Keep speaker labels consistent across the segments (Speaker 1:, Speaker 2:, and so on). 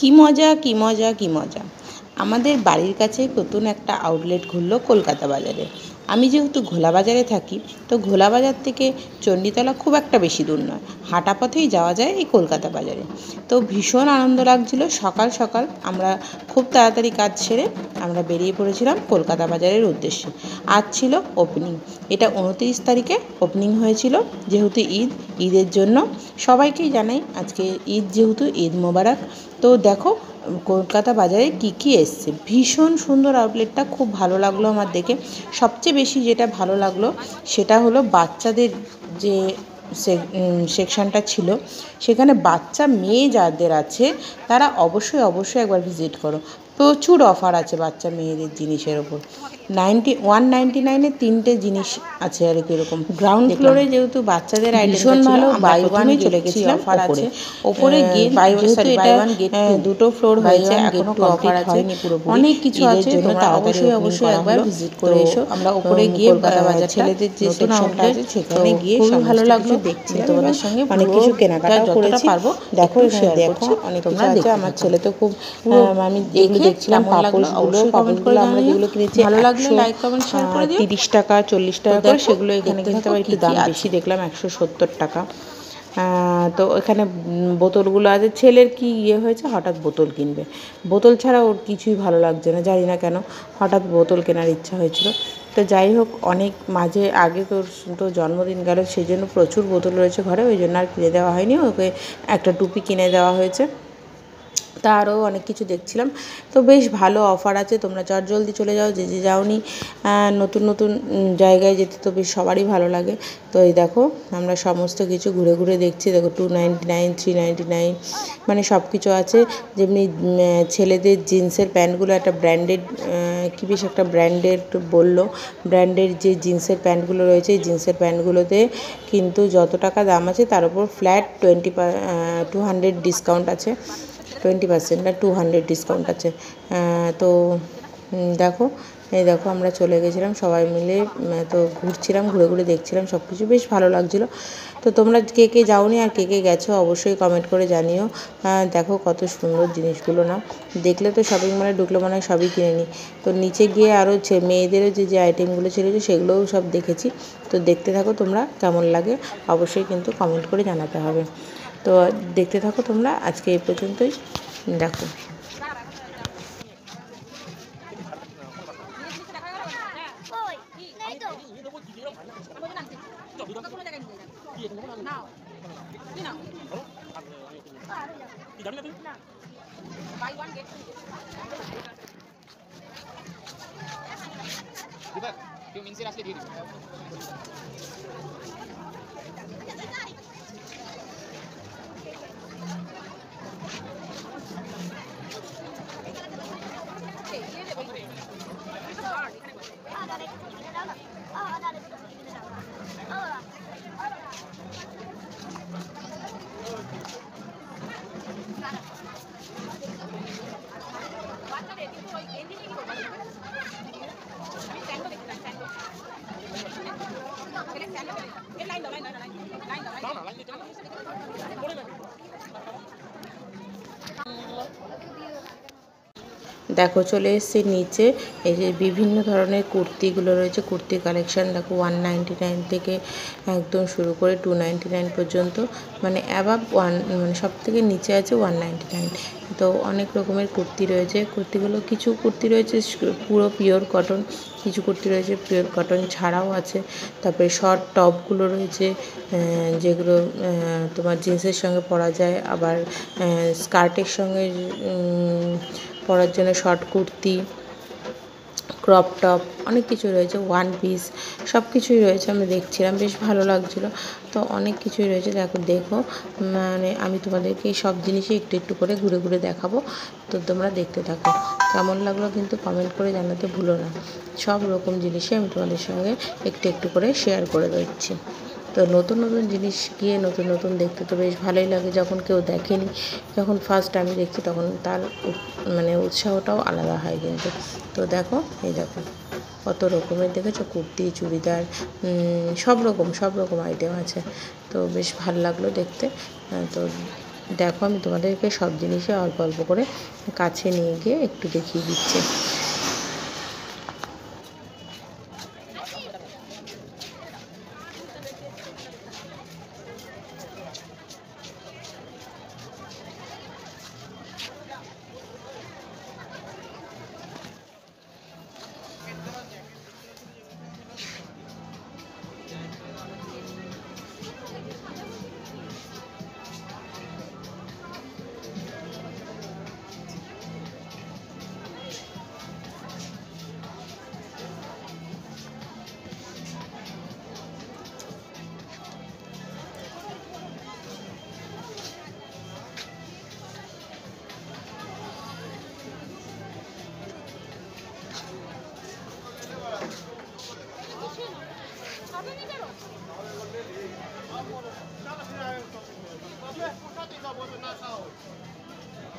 Speaker 1: কি মজা কি মজা কি মজা। আমাদের বাড়ির কাছে নতুন একটা আউটলেট খুললো কলকাতা বাজারে। আমি যেহেতু ঘোলা বাজারে থাকি, তো ঘোলা বাজার থেকে চণ্ডীতলা খুব একটা বেশি দূর নয়, হাঁটা পথেই যাওয়া যায় এই কলকাতা বাজারে। তো ভীষণ আনন্দ লাগছিল। সকাল সকাল আমরা খুব তাড়াতাড়ি কাজ সেরে আমরা বেরিয়ে পড়েছিলাম কলকাতা বাজারের উদ্দেশ্যে। আজ ছিল ওপেনিং। এটা 29 তারিখে ওপেনিং হয়েছিল। যেহেতু ঈদের জন্য সবাইকেই জানাই আজকে ঈদ, যেহেতু ঈদ মোবারক। তো দেখো কলকাতা বাজারে কি এসছে। ভীষণ সুন্দর আউটলেটটা, খুব ভালো লাগলো আমার দেখে। সবচেয়ে বেশি যেটা ভালো লাগলো সেটা হলো বাচ্চাদের যে সেকশনটা ছিল, সেখানে বাচ্চা মেয়ে যাদের আছে তারা অবশ্যই একবার ভিজিট করো। প্রচুর অফার আছে বাচ্চা মেয়েদের জিনিসের ওপর। 199-এ 3টে জিনিস আছে আর কি। এরকম গ্রাউন্ড ফ্লোরে যেহেতু বাচ্চাদের ভীষণ ভালো, বাই ওয়ানে চলে গেছিলাম। অফার আছে ওপরে গিয়ে, যেহেতু এটা 2টো ফ্লোর হয়েছে, এখনো অফার আছে, অনেক কিছু আছে। তোমরা অবশ্যই একবার ভিজিট করে এসো। আমরা ওপরে গিয়ে কলকাতা বাজার ছেলেদের যে সেকশনটা আছে সেখানে গিয়ে খুব ভালো লাগলো দেখছি। তোমাদের সঙ্গে অনেক কিছু কেনাকাটা করেছি। দেখো এখানে দেখো অনেক কিছু আছে। আমার ছেলে তো খুব, আমি এগুলো দেখছিলাম পাপোশগুলো আমরা যেগুলো কিনেছি ভালো লাগলে লাইক কমেন্ট শেয়ার করে দিও। 30 টাকা 40 টাকা করে, সেগুলো এখানে কিন্তু আবার একটু দাম বেশি দেখলাম, 170 টাকা। তো এখানে বোতলগুলো আছে। ছেলের কি হয়েছে, হঠাৎ বোতল কিনবে। বোতল ছাড়া ওর কিছুই ভালো লাগছে না, জানি না কেন হঠাৎ বোতল কেনার ইচ্ছা হয়েছিল। তো যাই হোক, অনেক মাঝে আগে তো জন্মদিন গেল, সেই জন্য প্রচুর বোতল রয়েছে ঘরে, ওই জন্য আর কিনে দেওয়া হয়নি। ওকে একটা টুপি কিনে দেওয়া হয়েছে। তা আরও অনেক কিছু দেখছিলাম। তো বেশ ভালো অফার আছে, তোমরা চটজলদি চলে যাও যে যাওনি। নতুন জায়গায় যেতে তো বেশ সবারই ভালো লাগে। তো এই দেখো আমরা সমস্ত কিছু ঘুরে দেখছি। দেখো 299, 399, মানে সব কিছু আছে। যেমনি ছেলেদের জিন্সের প্যান্টগুলো একটা ব্র্যান্ডেড, কি বেশ একটা ব্র্যান্ডেড বললো, ব্র্যান্ডের যে জিন্সের প্যান্টগুলো রয়েছে, এই জিন্সের প্যান্টগুলোতে কিন্তু যত টাকা দাম আছে তার উপর ফ্ল্যাট 200 ডিসকাউন্ট আছে। 20% না 200 ডিসকাউন্ট আছে। তো দেখো এই দেখো আমরা চলে গেছিলাম সবাই মিলে। তো ঘুরছিলাম, ঘুরে দেখছিলাম সব কিছু, বেশ ভালো লাগছিলো। তো তোমরা কে যাওনি আর কে গেছো অবশ্যই কমেন্ট করে জানিও। দেখো কত সুন্দর জিনিসগুলো, না দেখলে তো শপিং মলে ঢুকলে মনে হয় সবই কিনে নিই। তো নিচে গিয়ে আরও মেয়েদেরও যে আইটেমগুলো ছিল সেগুলোও সব দেখেছি। তো দেখতে থাকো তোমরা, কেমন লাগে অবশ্যই কিন্তু কমেন্ট করে জানাতে হবে। তো দেখতে থাকো তোমরা, আজকে এই পর্যন্তই। দেখো দেখো চলে এসেছি নিচে। এই যে বিভিন্ন ধরনের কুর্তিগুলো রয়েছে, কুর্তি কালেকশান দেখো 199 থেকে একদম শুরু করে 299 পর্যন্ত, মানে অ্যাবাভ মানে সব থেকে নিচে আছে 199। তো অনেক রকমের কুর্তি রয়েছে। কুর্তিগুলো, কিছু কুর্তি রয়েছে পুরো পিওর কটন, কিছু কুর্তি রয়েছে পিওর কটন ছাড়াও আছে। তারপরে শর্ট টপগুলো রয়েছে, যেগুলো তোমার জিন্সের সঙ্গে পরা যায়, আবার স্কার্টের সঙ্গে পরার জন্য শর্ট কুর্তি, ক্রপ টপ, অনেক কিছু রয়েছে, ওয়ান পিস, সব কিছুই রয়েছে। আমি দেখছিলাম, বেশ ভালো লাগছিলো। তো অনেক কিছুই রয়েছে। দেখো মানে আমি তোমাদেরকে এই সব জিনিসই একটু করে ঘুরে দেখাবো। তো তোমরা দেখতে থাকো, কেমন লাগলো কিন্তু কমেন্ট করে জানাতে ভুলো না। সব রকম জিনিসই আমি তোমাদের সঙ্গে একটু করে শেয়ার করে দিচ্ছি। তো নতুন জিনিস গিয়ে নতুন দেখতে তো বেশ ভালোই লাগে। যখন কেউ দেখেনি, যখন ফার্স্ট আমি দেখছি, তখন তার মানে উৎসাহটাও আলাদা হয় কিন্তু। তো দেখো এই দেখো কত রকমের দেখেছো কুর্তি, চুড়িদার, সব রকম আইটেম আছে। তো বেশ ভালো লাগলো দেখতে। তো দেখো আমি তোমাদেরকে সব জিনিসে অল্প অল্প করে কাছে নিয়ে গিয়ে একটু দেখিয়ে দিচ্ছি।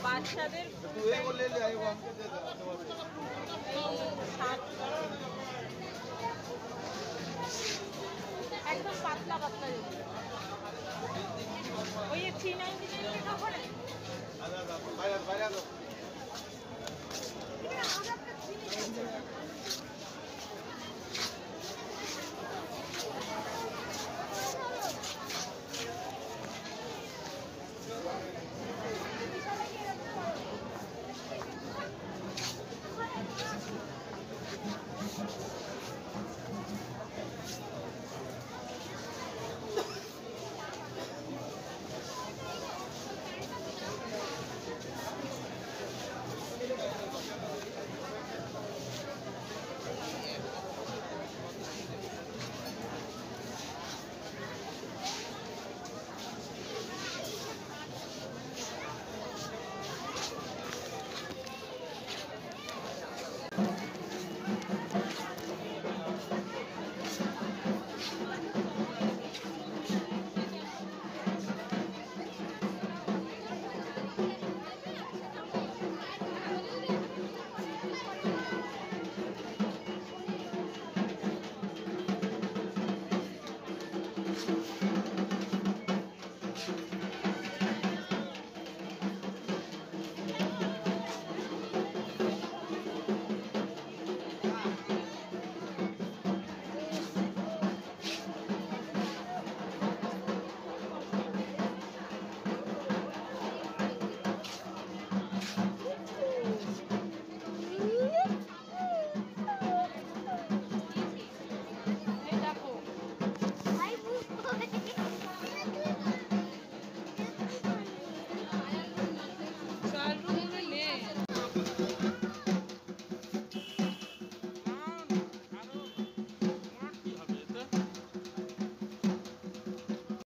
Speaker 2: বাচ্চাদের একদম পাতলা পাতলা ওই 399 করে